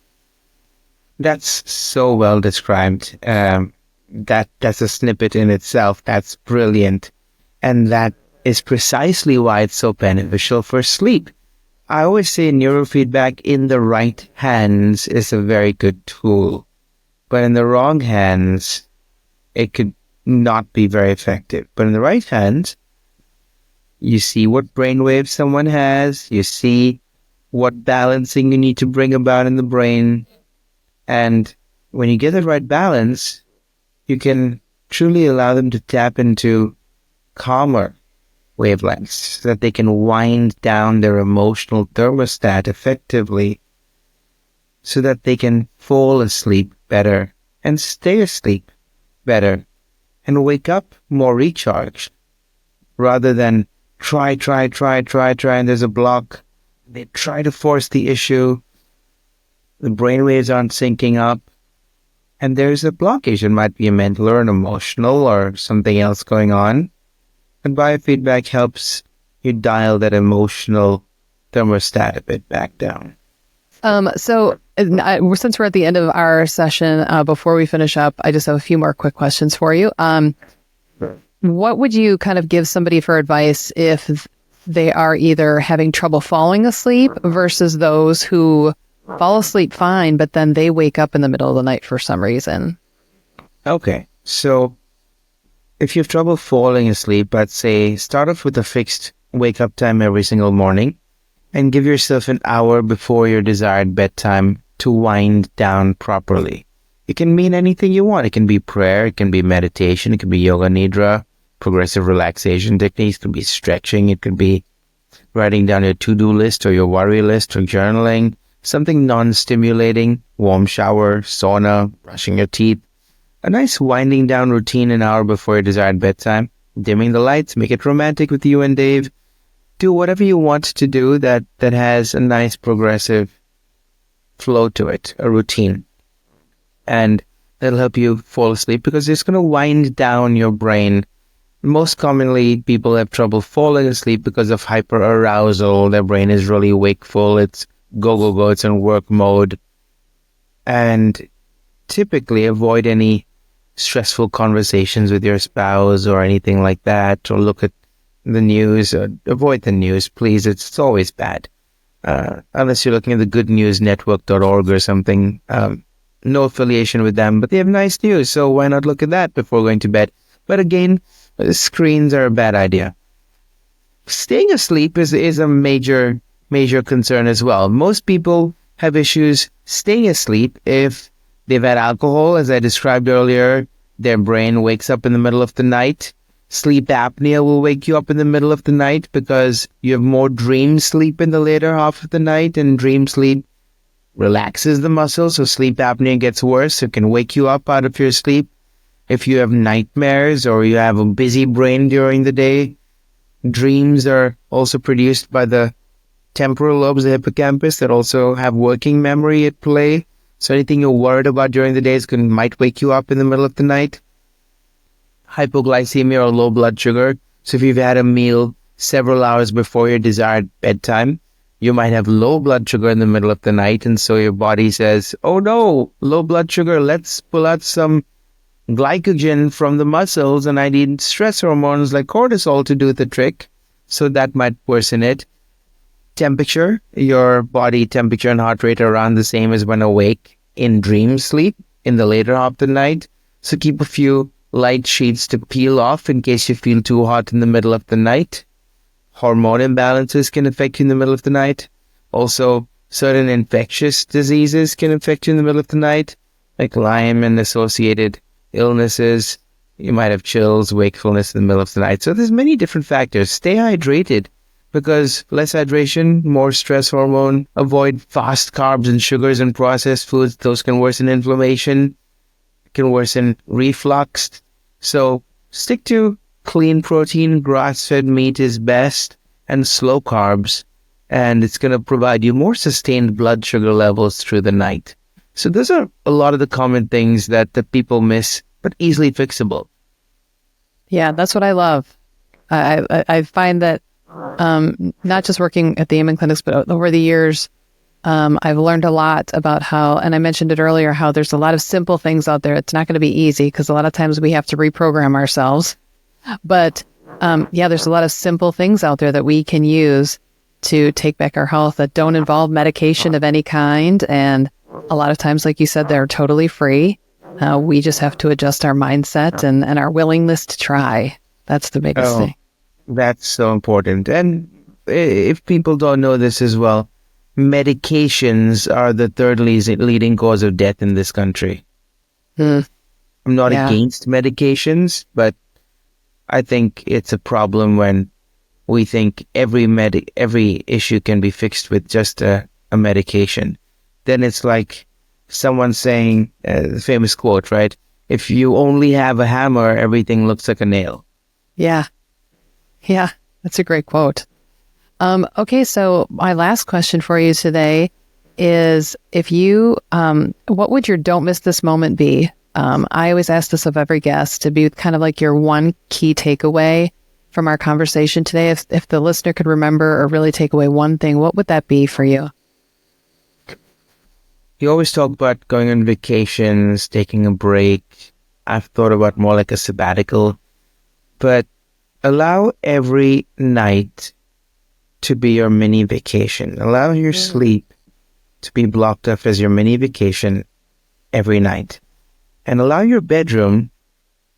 C: That's so well described. That's a snippet in itself. That's brilliant. And that is precisely why it's so beneficial for sleep. I always say neurofeedback in the right hands is a very good tool, but in the wrong hands, it could not be very effective. But in the right hands, you see what brainwaves someone has, you see what balancing you need to bring about in the brain, and when you get the right balance, you can truly allow them to tap into calmer wavelengths so that they can wind down their emotional thermostat effectively so that they can fall asleep better and stay asleep better and wake up more recharged rather than try, and there's a block. They try to force the issue. The brainwaves aren't syncing up. And there's a blockage. It might be a mental or an emotional or something else going on. And biofeedback helps you dial that emotional thermostat a bit back down.
D: So since we're at the end of our session, before we finish up, I just have a few more quick questions for you. What would you kind of give somebody for advice if they are either having trouble falling asleep versus those who fall asleep fine, but then they wake up in the middle of the night for some reason?
C: Okay, so if you have trouble falling asleep, I'd say start off with a fixed wake-up time every single morning and give yourself an hour before your desired bedtime to wind down properly. It can mean anything you want. It can be prayer, it can be meditation, it can be yoga nidra, progressive relaxation techniques, it can be stretching, it could be writing down your to-do list or your worry list or journaling, something non-stimulating, warm shower, sauna, brushing your teeth. A nice winding down routine an hour before your desired bedtime. Dimming the lights, make it romantic with you and Dave. Do whatever you want to do that has a nice progressive flow to it, a routine. And that'll help you fall asleep because it's going to wind down your brain. Most commonly, people have trouble falling asleep because of hyperarousal. Their brain is really wakeful. It's go, it's in work mode. And typically avoid any stressful conversations with your spouse or anything like that, or look at the news, or avoid the news, please. It's always bad. Unless you're looking at the goodnewsnetwork.org or something. No affiliation with them, but they have nice news, so why not look at that before going to bed? But again, screens are a bad idea. Staying asleep is a major concern as well. Most people have issues staying asleep if they've had alcohol, as I described earlier. Their brain wakes up in the middle of the night. Sleep apnea will wake you up in the middle of the night because you have more dream sleep in the later half of the night, and dream sleep relaxes the muscles, so sleep apnea gets worse. It can wake you up out of your sleep. If you have nightmares or you have a busy brain during the day, dreams are also produced by the temporal lobes of the hippocampus that also have working memory at play. So anything you're worried about during the day might wake you up in the middle of the night. Hypoglycemia or low blood sugar. So if you've had a meal several hours before your desired bedtime, you might have low blood sugar in the middle of the night. And so your body says, oh no, low blood sugar, let's pull out some glycogen from the muscles, and I need stress hormones like cortisol to do the trick. So that might worsen it. Temperature, your body temperature and heart rate are around the same as when awake in dream sleep in the later half of the night. So keep a few light sheets to peel off in case you feel too hot in the middle of the night. Hormone imbalances can affect you in the middle of the night. Also, certain infectious diseases can affect you in the middle of the night, like Lyme and associated illnesses. You might have chills, wakefulness in the middle of the night. So there's many different factors. Stay hydrated, because less hydration, more stress hormone. Avoid fast carbs and sugars and processed foods. Those can worsen inflammation, can worsen reflux. So stick to clean protein. Grass-fed meat is best, and slow carbs. And it's going to provide you more sustained blood sugar levels through the night. So those are a lot of the common things that people miss, but easily fixable.
D: Yeah, that's what I love. I find that not just working at the Amen clinics, but over the years, I've learned a lot about how, and I mentioned it earlier, how there's a lot of simple things out there. It's not going to be easy because a lot of times we have to reprogram ourselves. But there's a lot of simple things out there that we can use to take back our health that don't involve medication of any kind. And a lot of times, like you said, they're totally free. We just have to adjust our mindset and our willingness to try. That's the biggest thing.
C: That's so important. And if people don't know this as well, medications are the third leading cause of death in this country. I'm not against medications, but I think it's a problem when we think every issue can be fixed with just a medication. Then it's like someone saying, the famous quote, right? If you only have a hammer, everything looks like a nail.
D: Yeah, that's a great quote. Okay, so my last question for you today is, if you, what would your don't miss this moment be? I always ask this of every guest, to be kind of like your one key takeaway from our conversation today. If the listener could remember or really take away one thing, what would that be for you?
C: You always talk about going on vacations, taking a break. I've thought about more like a sabbatical, but allow every night to be your mini vacation. Allow your sleep to be blocked off as your mini vacation every night. And allow your bedroom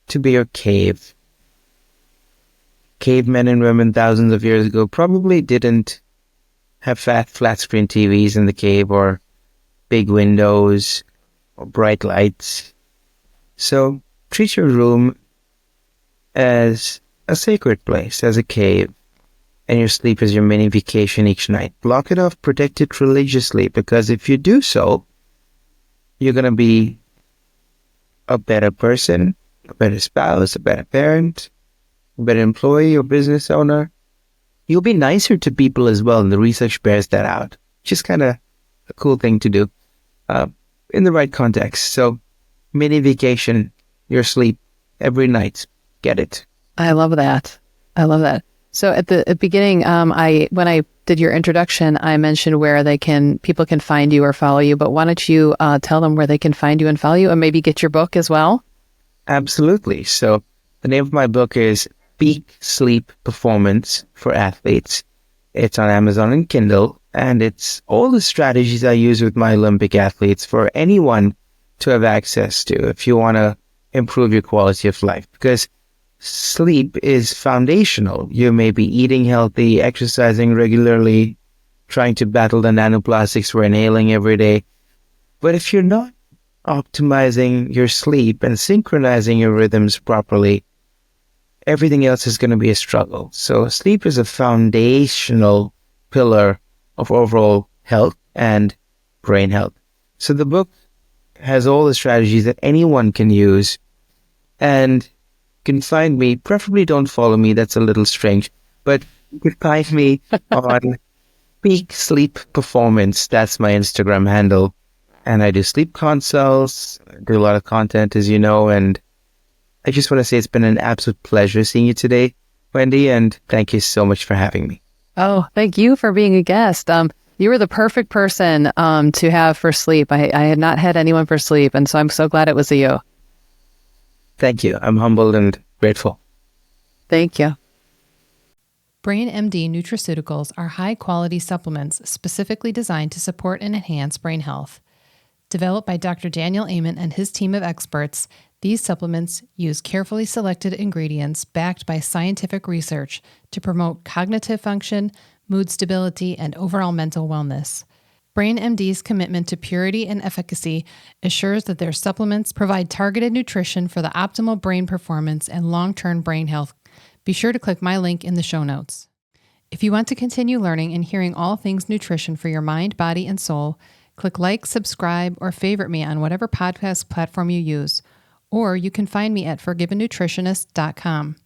C: to be your cave. Cavemen and women thousands of years ago probably didn't have flat screen TVs in the cave, or big windows, or bright lights. So treat your room as a sacred place, as a cave, and your sleep as your mini vacation each night. Block it off, protect it religiously, because if you do so, you're going to be a better person, a better spouse, a better parent, a better employee or business owner. You'll be nicer to people as well, and the research bears that out. Just kind of a cool thing to do in the right context. So, mini vacation, your sleep every night. Get it.
D: I love that. So at the beginning, when I did your introduction, I mentioned where people can find you or follow you. But why don't you tell them where they can find you and follow you, and maybe get your book as well?
C: Absolutely. So the name of my book is Peak Sleep Performance for Athletes. It's on Amazon and Kindle, and it's all the strategies I use with my Olympic athletes for anyone to have access to if you want to improve your quality of life. Because sleep is foundational. You may be eating healthy, exercising regularly, trying to battle the nanoplastics we're inhaling every day. But if you're not optimizing your sleep and synchronizing your rhythms properly, everything else is going to be a struggle. So sleep is a foundational pillar of overall health and brain health. So the book has all the strategies that anyone can use, and you can find me, preferably don't follow me, that's a little strange, but you can find me on Peak Sleep Performance. That's my Instagram handle. And I do sleep consults, do a lot of content, as you know, and I just want to say it's been an absolute pleasure seeing you today, Wendy, and thank you so much for having me.
D: Oh, thank you for being a guest. You were the perfect person to have for sleep. I had not had anyone for sleep, and so I'm so glad it was you.
C: Thank you. I'm humbled and grateful.
D: Thank you.
A: BrainMD nutraceuticals are high-quality supplements specifically designed to support and enhance brain health. Developed by Dr. Daniel Amen and his team of experts, these supplements use carefully selected ingredients backed by scientific research to promote cognitive function, mood stability, and overall mental wellness. BrainMD's commitment to purity and efficacy assures that their supplements provide targeted nutrition for the optimal brain performance and long-term brain health. Be sure to click my link in the show notes. If you want to continue learning and hearing all things nutrition for your mind, body, and soul, click like, subscribe, or favorite me on whatever podcast platform you use, or you can find me at forgivennutritionist.com.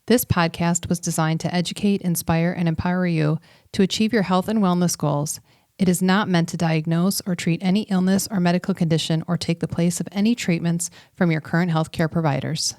A: This podcast was designed to educate, inspire, and empower you to achieve your health and wellness goals. It is not meant to diagnose or treat any illness or medical condition or take the place of any treatments from your current healthcare providers.